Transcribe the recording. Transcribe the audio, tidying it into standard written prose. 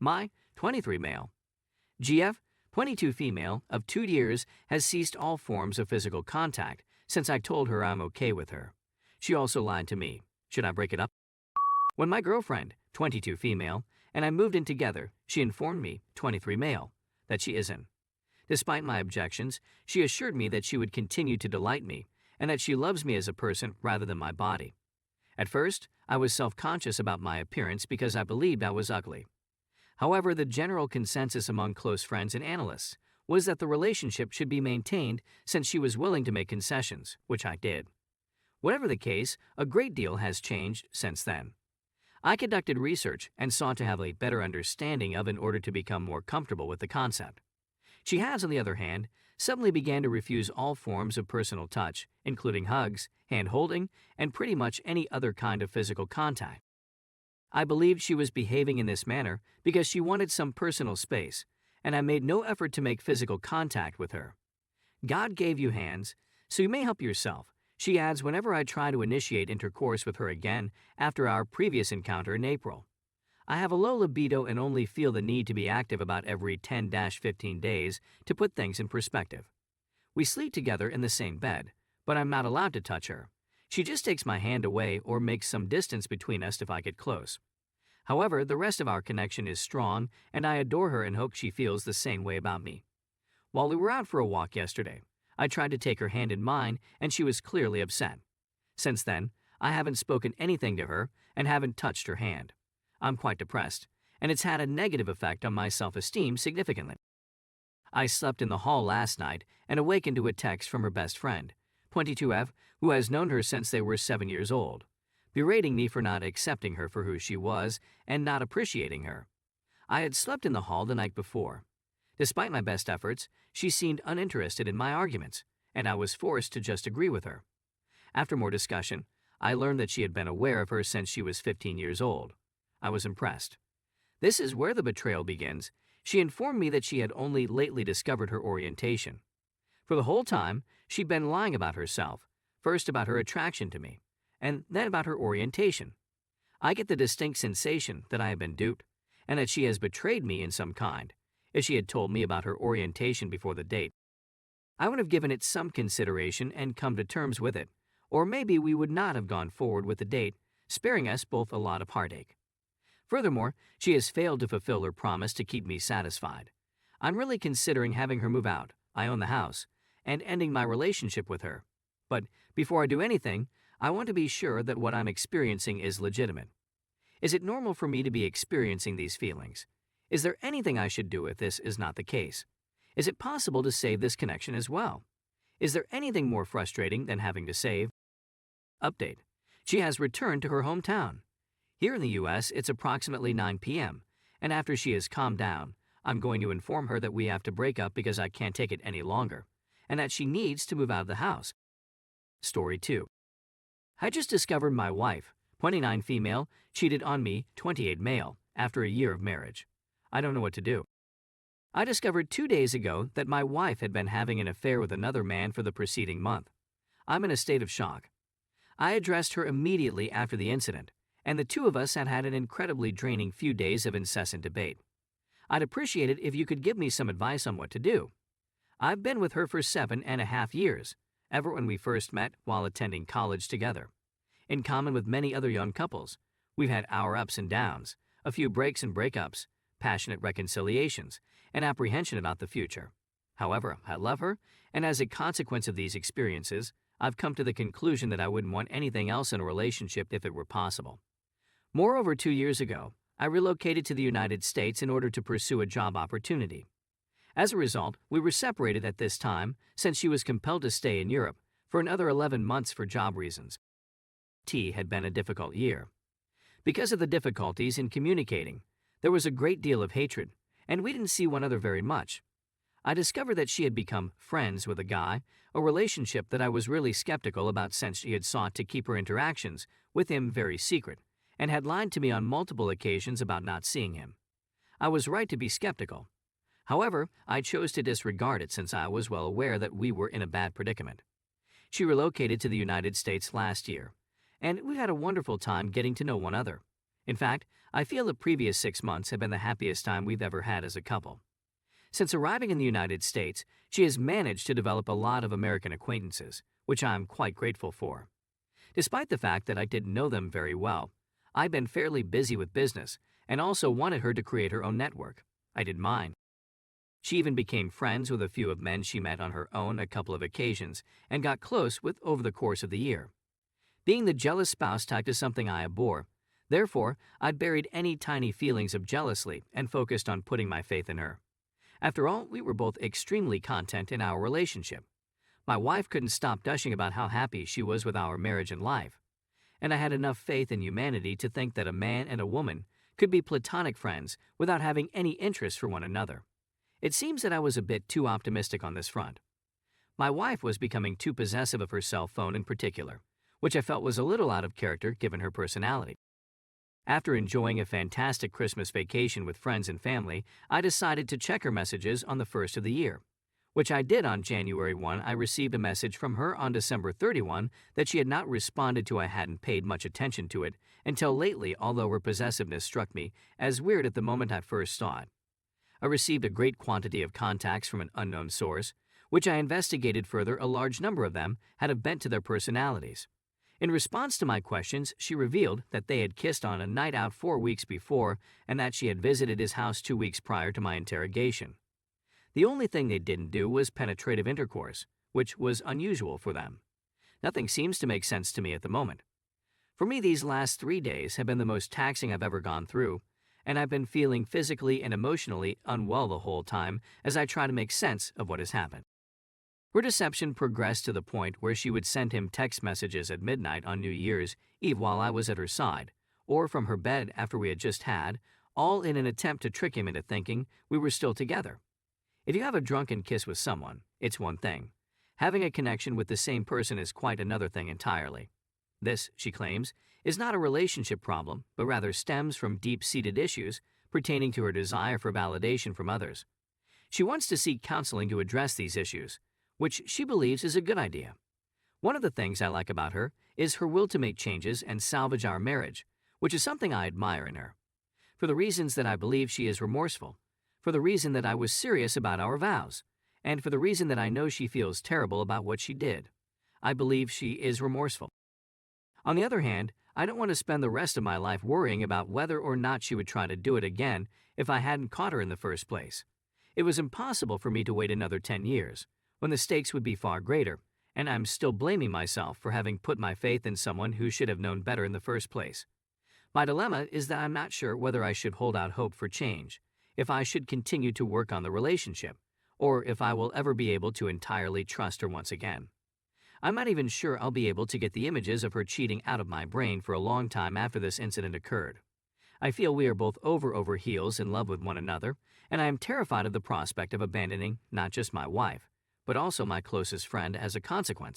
My 23 male. GF 22 female of 2 years has ceased all forms of physical contact since I told her I'm okay with her. She also lied to me. Should I break it up? When my girlfriend, 22 female, and I moved in together, she informed me, 23 male, that she isn't. Despite my objections, she assured me that she would continue to delight me and that she loves me as a person rather than my body. At first, I was self-conscious about my appearance because I believed I was ugly. However, the general consensus among close friends and analysts was that the relationship should be maintained since she was willing to make concessions, which I did. Whatever the case, a great deal has changed since then. I conducted research and sought to have a better understanding of in order to become more comfortable with the concept. She has, on the other hand, suddenly began to refuse all forms of personal touch, including hugs, hand-holding, and pretty much any other kind of physical contact. I believed she was behaving in this manner because she wanted some personal space, and I made no effort to make physical contact with her. God gave you hands, so you may help yourself, she adds whenever I try to initiate intercourse with her again after our previous encounter in April. I have a low libido and only feel the need to be active about every 10-15 days to put things in perspective. We sleep together in the same bed, but I'm not allowed to touch her. She just takes my hand away or makes some distance between us if I get close. However, the rest of our connection is strong, and I adore her and hope she feels the same way about me. While we were out for a walk yesterday, I tried to take her hand in mine, and she was clearly upset. Since then, I haven't spoken anything to her and haven't touched her hand. I'm quite depressed, and it's had a negative effect on my self-esteem significantly. I slept in the hall last night and awakened to a text from her best friend, 22F, who has known her since they were 7 years old, berating me for not accepting her for who she was and not appreciating her. I had slept in the hall the night before. Despite my best efforts, she seemed uninterested in my arguments, and I was forced to just agree with her. After more discussion, I learned that she had been aware of her since she was 15 years old. I was impressed. This is where the betrayal begins. She informed me that she had only lately discovered her orientation. For the whole time, she'd been lying about herself, first about her attraction to me, and then about her orientation. I get the distinct sensation that I have been duped, and that she has betrayed me in some kind. If she had told me about her orientation before the date, I would have given it some consideration and come to terms with it, or maybe we would not have gone forward with the date, sparing us both a lot of heartache. Furthermore, she has failed to fulfill her promise to keep me satisfied. I'm really considering having her move out, I own the house, and ending my relationship with her. But before I do anything, I want to be sure that what I'm experiencing is legitimate. Is it normal for me to be experiencing these feelings? Is there anything I should do if this is not the case? Is it possible to save this connection as well? Is there anything more frustrating than having to save? Update. She has returned to her hometown. Here in the U.S., it's approximately 9 p.m., and after she has calmed down, I'm going to inform her that we have to break up because I can't take it any longer, and that she needs to move out of the house. Story 2. I just discovered my wife, 29 female, cheated on me, 28 male, after a year of marriage. I don't know what to do. I discovered 2 days ago that my wife had been having an affair with another man for the preceding month. I'm in a state of shock. I addressed her immediately after the incident, and the two of us had an incredibly draining few days of incessant debate. I'd appreciate it if you could give me some advice on what to do. I've been with her for 7.5 years, ever when we first met while attending college together. In common with many other young couples, we've had our ups and downs, a few breaks and breakups, passionate reconciliations, and apprehension about the future. However, I love her, and as a consequence of these experiences, I've come to the conclusion that I wouldn't want anything else in a relationship if it were possible. Moreover, 2 years ago, I relocated to the United States in order to pursue a job opportunity. As a result, we were separated at this time since she was compelled to stay in Europe for another 11 months for job reasons. It had been a difficult year. Because of the difficulties in communicating, there was a great deal of hatred, and we didn't see one another very much. I discovered that she had become friends with a guy, a relationship that I was really skeptical about since she had sought to keep her interactions with him very secret, and had lied to me on multiple occasions about not seeing him. I was right to be skeptical. However, I chose to disregard it since I was well aware that we were in a bad predicament. She relocated to the United States last year, and we had a wonderful time getting to know one another. In fact, I feel the previous 6 months have been the happiest time we've ever had as a couple. Since arriving in the United States, she has managed to develop a lot of American acquaintances, which I'm quite grateful for. Despite the fact that I didn't know them very well, I've been fairly busy with business and also wanted her to create her own network. I didn't mind. She even became friends with a few of men she met on her own a couple of occasions and got close with over the course of the year. Being the jealous spouse type is something I abhor. Therefore, I'd buried any tiny feelings of jealousy and focused on putting my faith in her. After all, we were both extremely content in our relationship. My wife couldn't stop gushing about how happy she was with our marriage and life. And I had enough faith in humanity to think that a man and a woman could be platonic friends without having any interest for one another. It seems that I was a bit too optimistic on this front. My wife was becoming too possessive of her cell phone in particular, which I felt was a little out of character given her personality. After enjoying a fantastic Christmas vacation with friends and family, I decided to check her messages on the first of the year, which I did on January 1. I received a message from her on December 31 that she had not responded to. I hadn't paid much attention to it until lately, although her possessiveness struck me as weird at the moment I first saw it. I received a great quantity of contacts from an unknown source, which I investigated further. A large number of them had a bent to their personalities. In response to my questions, she revealed that they had kissed on a night out 4 weeks before and that she had visited his house 2 weeks prior to my interrogation. The only thing they didn't do was penetrative intercourse, which was unusual for them. Nothing seems to make sense to me at the moment. For me, these last 3 days have been the most taxing I've ever gone through, and I've been feeling physically and emotionally unwell the whole time as I try to make sense of what has happened. Her deception progressed to the point where she would send him text messages at midnight on New Year's Eve while I was at her side, or from her bed after we had just had, all in an attempt to trick him into thinking we were still together. If you have a drunken kiss with someone, it's one thing. Having a connection with the same person is quite another thing entirely. This, she claims, is not a relationship problem, but rather stems from deep-seated issues pertaining to her desire for validation from others. She wants to seek counseling to address these issues, which she believes is a good idea. One of the things I like about her is her will to make changes and salvage our marriage, which is something I admire in her. For the reasons that I believe she is remorseful, for the reason that I was serious about our vows, and for the reason that I know she feels terrible about what she did. I believe she is remorseful. On the other hand, I don't want to spend the rest of my life worrying about whether or not she would try to do it again if I hadn't caught her in the first place. It was impossible for me to wait another 10 years, when the stakes would be far greater, and I'm still blaming myself for having put my faith in someone who should have known better in the first place. My dilemma is that I'm not sure whether I should hold out hope for change, if I should continue to work on the relationship, or if I will ever be able to entirely trust her once again. I'm not even sure I'll be able to get the images of her cheating out of my brain for a long time after this incident occurred. I feel we are both over heels in love with one another, and I am terrified of the prospect of abandoning not just my wife, but also my closest friend as a consequence.